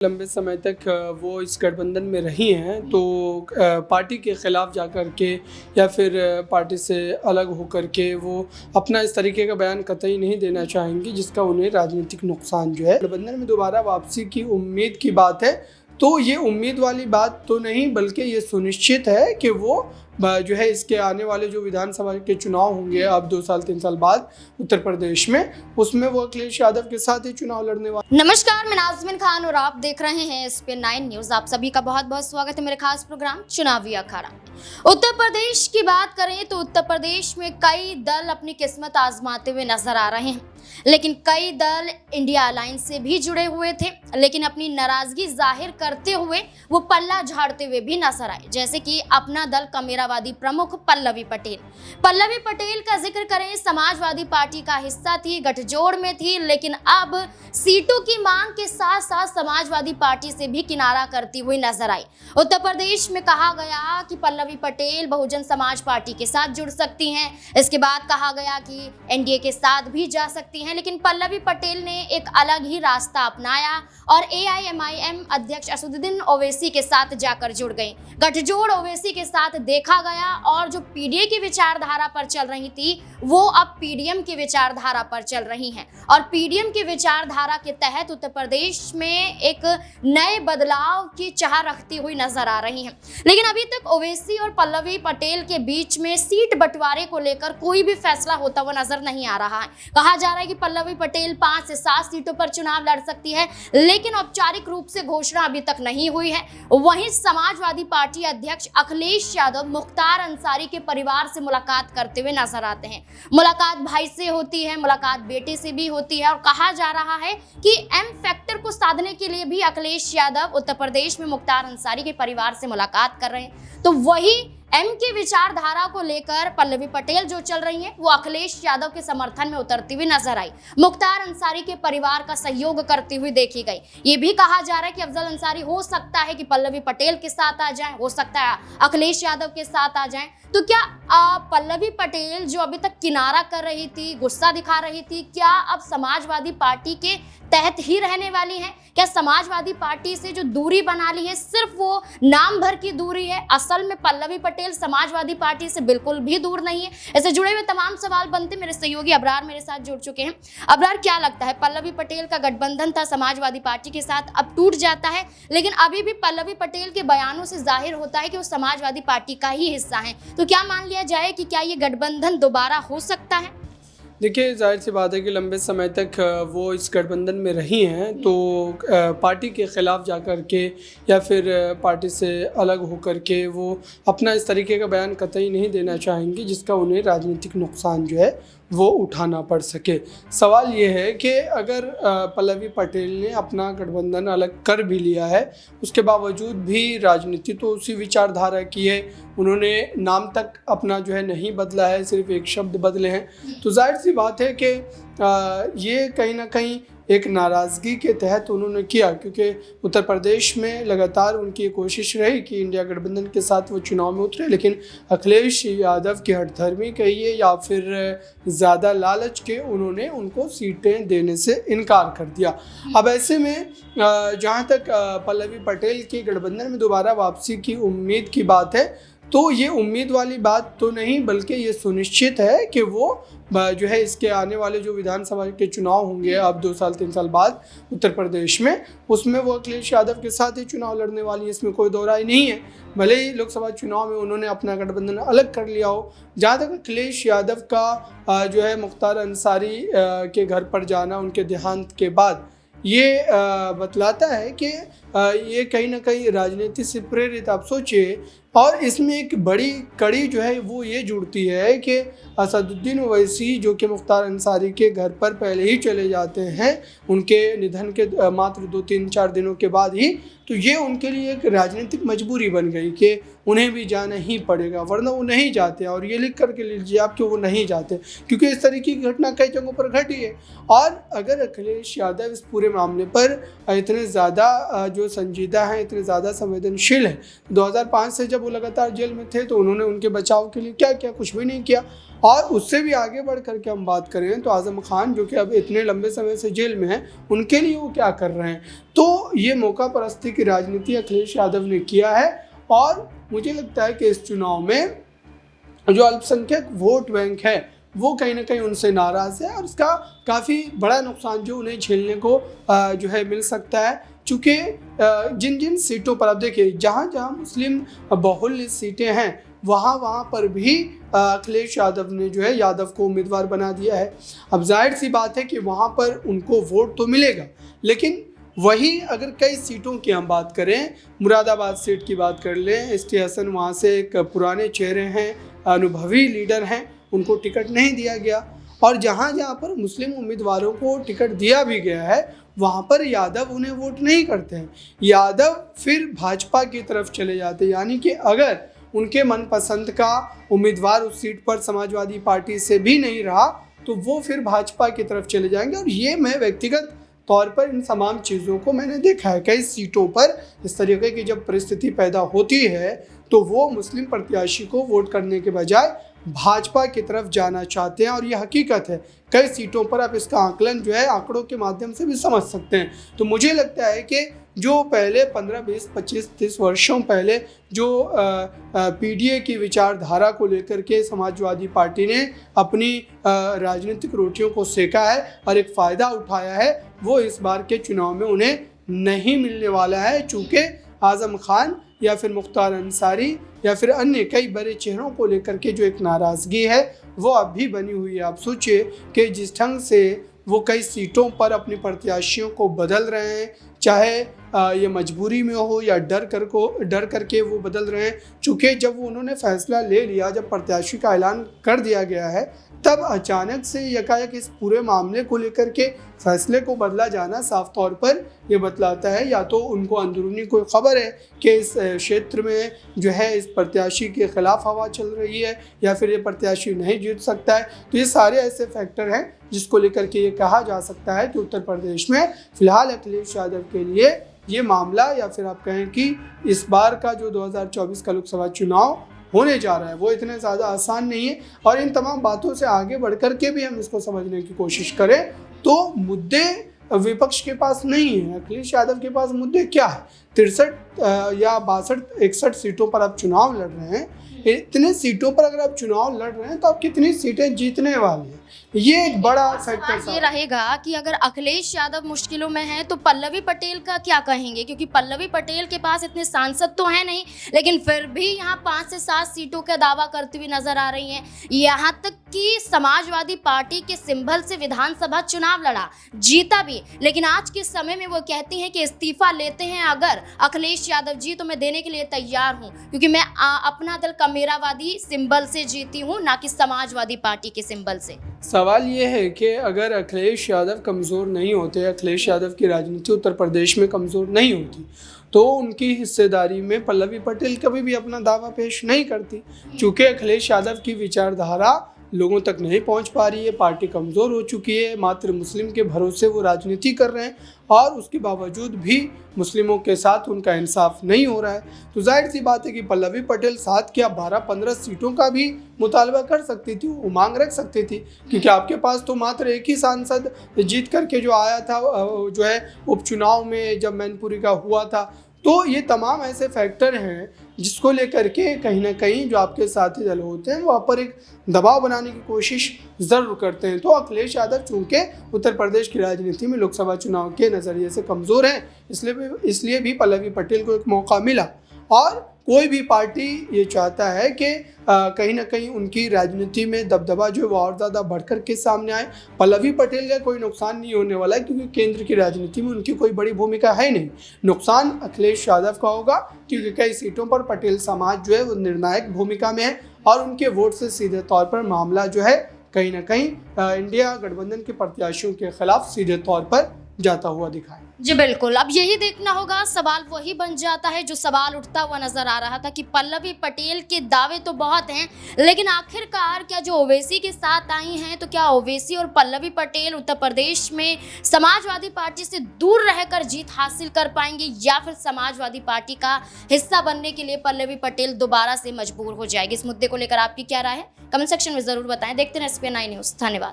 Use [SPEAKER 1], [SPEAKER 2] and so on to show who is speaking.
[SPEAKER 1] लंबे समय तक वो इस गठबंधन में रही हैं, तो पार्टी के ख़िलाफ़ जाकर के या फिर पार्टी से अलग होकर के वो अपना इस तरीके का बयान कतई नहीं देना चाहेंगी जिसका उन्हें राजनीतिक नुकसान जो है। गठबंधन में दोबारा वापसी की उम्मीद की बात है, तो ये उम्मीद वाली बात तो नहीं बल्कि ये सुनिश्चित है कि वो जो है इसके आने वाले जो विधानसभा के चुनाव होंगे अब 2 साल 3 साल बाद उत्तर प्रदेश में, उसमें वो अखिलेश यादव के साथ ही चुनाव लड़ने वाले।
[SPEAKER 2] नमस्कार, मैं नाज़मीन खान और आप देख रहे हैं SPN9 न्यूज। आप सभी का बहुत बहुत स्वागत है मेरे खास प्रोग्राम चुनावी अखाड़ा। उत्तर प्रदेश की बात करें तो उत्तर प्रदेश में कई दल अपनी किस्मत आजमाते हुए नजर आ रहे हैं, लेकिन कई दल इंडिया अलायंस से भी जुड़े हुए थे, लेकिन अपनी नाराजगी जाहिर करते हुए वो पल्ला झाड़ते हुए भी नजर आए। जैसे कि अपना दल कमेरावादी प्रमुख पल्लवी पटेल का जिक्र करें, समाजवादी पार्टी का हिस्सा थी, गठजोड़ में थी, लेकिन अब सीटों की मांग के साथ साथ समाजवादी पार्टी से भी किनारा करती हुई नजर आई। उत्तर प्रदेश में कहा गया कि पल्लवी पटेल बहुजन समाज पार्टी के साथ जुड़ सकती हैं, इसके बाद कहा गया कि एनडीए के साथ भी जा सकती हैं, लेकिन पल्लवी पटेल ने एक अलग ही रास्ता अपनाया और AIMIM अध्यक्ष असदुद्दीन ओवैसी के साथ जाकर जुड़ गई। गठजोड़ ओवैसी के साथ देखा गया और जो पीडीए की विचारधारा पर चल रही थी वो अब पीडीएम की विचारधारा पर चल रही हैं और पीडीएम की विचारधारा के तहत उत्तर प्रदेश में एक नए बदलाव की चाह रखती हुई नजर आ रही हैं। लेकिन अभी तक ओवैसी और पल्लवी पटेल के बीच में सीट बंटवारे को लेकर कोई भी फैसला होता हुआ नजर नहीं आ रहा है। कहा जा रहा है कि पल्लवी पटेल 5 से 7 सीटों पर चुनाव लड़ सकती है, लेकिन औपचारिक रूप से घोषणा अभी तक नहीं हुई है। वहीं समाजवादी पार्टी अध्यक्ष अखिलेश यादव मुख्तार अंसारी के परिवार से मुलाकात करते हुए नजर आते हैं। मुलाकात भाई से होती है, मुलाकात बेटे से भी होती है और कहा जा रहा है कि एम फैक्टर को साधने के लिए भी अखिलेश यादव उत्तर प्रदेश में मुख्तार अंसारी के परिवार से मुलाकात कर रहे हैं। तो वही एम की विचारधारा को लेकर पल्लवी पटेल जो चल रही हैं वो अखिलेश यादव के समर्थन में उतरती हुई नजर आई, मुख्तार अंसारी के परिवार का सहयोग करती हुई देखी गई। ये भी कहा जा रहा है कि अफजल अंसारी हो सकता है कि पल्लवी पटेल के साथ आ जाएं, हो सकता है अखिलेश यादव के साथ आ जाएं। तो क्या पल्लवी पटेल जो अभी तक किनारा कर रही थी, गुस्सा दिखा रही थी, क्या अब समाजवादी पार्टी के तहत ही रहने वाली हैं? क्या समाजवादी पार्टी से जो दूरी बना ली है सिर्फ वो नाम भर की दूरी है? असल में पल्लवी पटेल समाजवादी पार्टी से बिल्कुल भी दूर नहीं है। इससे जुड़े हुए तमाम सवाल बनते मेरे सहयोगी अबरार मेरे साथ जुड़ चुके हैं। अबरार, क्या लगता है, पल्लवी पटेल का गठबंधन था समाजवादी पार्टी के साथ, अब टूट जाता है, लेकिन अभी भी पल्लवी पटेल के बयानों से जाहिर होता है कि वो समाजवादी पार्टी का ही हिस्सा है, तो क्या मान लिया जाए कि क्या ये गठबंधन दोबारा हो सकता है?
[SPEAKER 1] देखिए, जाहिर सी बात है कि लंबे समय तक वो इस गठबंधन में रही हैं, तो पार्टी के ख़िलाफ़ जाकर के या फिर पार्टी से अलग होकर के वो अपना इस तरीके का बयान कतई नहीं देना चाहेंगी जिसका उन्हें राजनीतिक नुकसान जो है वो उठाना पड़ सके। सवाल ये है कि अगर पल्लवी पटेल ने अपना गठबंधन अलग कर भी लिया है, उसके बावजूद भी राजनीति तो उसी विचारधारा की है, उन्होंने नाम तक अपना जो है नहीं बदला है, सिर्फ एक शब्द बदले हैं, तो जाहिर सी बात है कि ये कहीं ना कहीं एक नाराज़गी के तहत उन्होंने किया, क्योंकि उत्तर प्रदेश में लगातार उनकी कोशिश रही कि इंडिया गठबंधन के साथ वो चुनाव में उतरे, लेकिन अखिलेश यादव की हठधर्मी कहिए या फिर ज़्यादा लालच के उन्होंने उनको सीटें देने से इनकार कर दिया। अब ऐसे में जहाँ तक पल्लवी पटेल की गठबंधन में दोबारा वापसी की उम्मीद की बात है, तो ये उम्मीद वाली बात तो नहीं बल्कि ये सुनिश्चित है कि वो जो है इसके आने वाले जो विधानसभा के चुनाव होंगे अब 2 साल 3 साल बाद उत्तर प्रदेश में, उसमें वो अखिलेश यादव के साथ ही चुनाव लड़ने वाली है, इसमें कोई दो राय नहीं है। भले ही लोकसभा चुनाव में उन्होंने अपना गठबंधन अलग कर लिया हो। जहाँ तक अखिलेश यादव का जो है मुख्तार अंसारी के घर पर जाना उनके देहांत के बाद, ये बतलाता है कि ये कहीं ना कहीं राजनीति से प्रेरित, आप सोचिए। और इसमें एक बड़ी कड़ी जो है वो ये जुड़ती है कि असदुद्दीन ओवैसी जो कि मुख्तार अंसारी के घर पर पहले ही चले जाते हैं उनके निधन के मात्र 2-3-4 दिनों के बाद ही, तो ये उनके लिए एक राजनीतिक मजबूरी बन गई कि उन्हें भी जाना ही पड़ेगा, वरना वो नहीं जाते। और ये लिख करके लीजिए आप कि वो नहीं जाते, क्योंकि इस तरीके की घटना कई जगहों पर घटी है। और अगर अखिलेश यादव इस पूरे मामले पर इतने ज़्यादा जो संजीदा हैं, इतने ज़्यादा संवेदनशील हैं, 2005 से जब वो लगातार जेल में थे तो उन्होंने उनके बचाव के लिए क्या किया? कुछ भी नहीं किया। और उससे भी आगे बढ़ करके हम बात करें तो आज़म खान जो कि अब इतने लंबे समय से जेल में हैं, उनके लिए वो क्या कर रहे हैं। तो ये मौका परस्ती की राजनीति अखिलेश यादव ने किया है और मुझे लगता है कि इस चुनाव में जो अल्पसंख्यक वोट बैंक है वो कहीं ना कहीं उनसे नाराज़ है और इसका काफ़ी बड़ा नुकसान जो उन्हें झेलने को जो है मिल सकता है। चूँकि जिन जिन सीटों पर, अब देखिए, जहाँ जहाँ मुस्लिम बहुल्य सीटें हैं वहाँ पर भी अखिलेश यादव ने जो है यादव को उम्मीदवार बना दिया है। अब जाहिर सी बात है कि वहाँ पर उनको वोट तो मिलेगा, लेकिन वही अगर कई सीटों की हम बात करें, मुरादाबाद सीट की बात कर लें, एस टी हसन वहाँ से एक पुराने चेहरे हैं, अनुभवी लीडर हैं, उनको टिकट नहीं दिया गया। और जहाँ जहाँ पर मुस्लिम उम्मीदवारों को टिकट दिया भी गया है वहाँ पर यादव उन्हें वोट नहीं करते हैं। यादव फिर भाजपा की तरफ चले जाते हैं, यानी कि अगर उनके मनपसंद का उम्मीदवार उस सीट पर समाजवादी पार्टी से भी नहीं रहा तो वो फिर भाजपा की तरफ चले जाएंगे। और ये मैं व्यक्तिगत तौर पर इन तमाम चीज़ों को मैंने देखा है। कई सीटों पर इस तरीके की जब परिस्थिति पैदा होती है तो वो मुस्लिम प्रत्याशी को वोट करने के बजाय भाजपा की तरफ जाना चाहते हैं और ये हकीकत है। कई सीटों पर आप इसका आकलन जो है आंकड़ों के माध्यम से भी समझ सकते हैं। तो मुझे लगता है कि जो पहले 15, 20, 25, 30 वर्षों पहले जो पीडीए की विचारधारा को लेकर के समाजवादी पार्टी ने अपनी राजनीतिक रोटियों को सेका है और एक फ़ायदा उठाया है, वो इस बार के चुनाव में उन्हें नहीं मिलने वाला है। चूँकि आज़म खान या फिर मुख्तार अंसारी या फिर अन्य कई बड़े चेहरों को लेकर के जो एक नाराज़गी है वो अब भी बनी हुई है। आप सोचिए कि जिस ढंग से वो कई सीटों पर अपने प्रत्याशियों को बदल रहे हैं, चाहे ये मजबूरी में हो या डर करके वो बदल रहे हैं। चूँकि जब उन्होंने फैसला ले लिया, जब प्रत्याशी का ऐलान कर दिया गया है, तब अचानक से यकायक इस पूरे मामले को लेकर के फैसले को बदला जाना साफ तौर पर ये बतलाता है या तो उनको अंदरूनी कोई खबर है कि इस क्षेत्र में जो है इस प्रत्याशी के खिलाफ हवा चल रही है या फिर ये प्रत्याशी नहीं जीत सकता है। तो ये सारे ऐसे फैक्टर हैं जिसको लेकर के ये कहा जा सकता है कि उत्तर प्रदेश में फ़िलहाल अखिलेश यादव के लिए ये मामला, या फिर आप कहें कि इस बार का जो 2024 का लोकसभा चुनाव होने जा रहा है वो इतने ज़्यादा आसान नहीं है। और इन तमाम बातों से आगे बढ़ कर के भी हम इसको समझने की कोशिश करें तो मुद्दे विपक्ष के पास नहीं है। अखिलेश यादव के पास मुद्दे क्या है? 63 या 62, 61 सीटों पर आप चुनाव लड़ रहे हैं। इतने सीटों पर अगर आप चुनाव लड़ रहे हैं तो आप कितनी सीटें जीतने वाले हैं, ये एक बड़ा फैक्टर
[SPEAKER 2] ये रहेगा कि अगर अखिलेश यादव मुश्किलों में है तो पल्लवी पटेल का क्या कहेंगे, क्योंकि पल्लवी पटेल के पास इतने सांसद तो हैं नहीं, लेकिन फिर भी यहाँ 5 से 7 सीटों का दावा करती हुई नजर आ रही हैं। यहाँ तक कि समाजवादी पार्टी के सिंबल से विधानसभा चुनाव लड़ा, जीता भी, लेकिन आज के समय में वो कहती हैं कि इस्तीफा लेते हैं अगर अखिलेश यादव जी तो मैं देने के लिए तैयार हूँ, क्योंकि मैं अपना दल कमेरावादी सिंबल से जीती हूँ, ना कि समाजवादी पार्टी के सिंबल से।
[SPEAKER 1] सवाल ये है कि अगर अखिलेश यादव कमज़ोर नहीं होते, अखिलेश यादव की राजनीति उत्तर प्रदेश में कमज़ोर नहीं होती, तो उनकी हिस्सेदारी में पल्लवी पटेल कभी भी अपना दावा पेश नहीं करती। चूँकि अखिलेश यादव की विचारधारा लोगों तक नहीं पहुंच पा रही है, पार्टी कमज़ोर हो चुकी है, मात्र मुस्लिम के भरोसे वो राजनीति कर रहे हैं और उसके बावजूद भी मुस्लिमों के साथ उनका इंसाफ नहीं हो रहा है। तो जाहिर सी बात है कि पल्लवी पटेल 7 क्या 12-15 सीटों का भी मुतालबा कर सकती थी, वो मांग रख सकती थी, क्योंकि आपके पास तो मात्र एक ही सांसद जीत करके जो आया था जो है उपचुनाव में जब मैनपुरी का हुआ था। तो ये तमाम ऐसे फैक्टर हैं जिसको लेकर के कहीं ना कहीं जो आपके साथी दल होते हैं वहाँ पर एक दबाव बनाने की कोशिश ज़रूर करते हैं। तो अखिलेश यादव चूँकि उत्तर प्रदेश की राजनीति में लोकसभा चुनाव के नज़रिए से कमज़ोर हैं, इसलिए भी पल्लवी पटेल को एक मौका मिला। और कोई भी पार्टी ये चाहता है कि कहीं ना कहीं उनकी राजनीति में दबदबा जो है वो और ज़्यादा बढ़कर के सामने आए। पल्लवी पटेल का कोई नुकसान नहीं होने वाला है, क्योंकि केंद्र की राजनीति में उनकी कोई बड़ी भूमिका है नहीं। नुकसान अखिलेश यादव का होगा, क्योंकि कई सीटों पर पटेल समाज जो है वो निर्णायक भूमिका में है और उनके वोट से सीधे तौर पर मामला जो है कहीं ना कहीं इंडिया गठबंधन के प्रत्याशियों के खिलाफ सीधे तौर पर जाता हुआ दिखाए।
[SPEAKER 2] जी बिल्कुल, अब यही देखना होगा। सवाल वही बन जाता है जो सवाल उठता हुआ नजर आ रहा था कि पल्लवी पटेल के दावे तो बहुत हैं, लेकिन आखिरकार क्या जो ओवैसी के साथ आई हैं, तो क्या ओवैसी और पल्लवी पटेल उत्तर प्रदेश में समाजवादी पार्टी से दूर रहकर जीत हासिल कर पाएंगे, या फिर समाजवादी पार्टी का हिस्सा बनने के लिए पल्लवी पटेल दोबारा से मजबूर हो जाएगी? इस मुद्दे को लेकर आपकी क्या राय है? कमेंट सेक्शन में जरूर बताएं। देखते रहें SPN9 न्यूज़। धन्यवाद।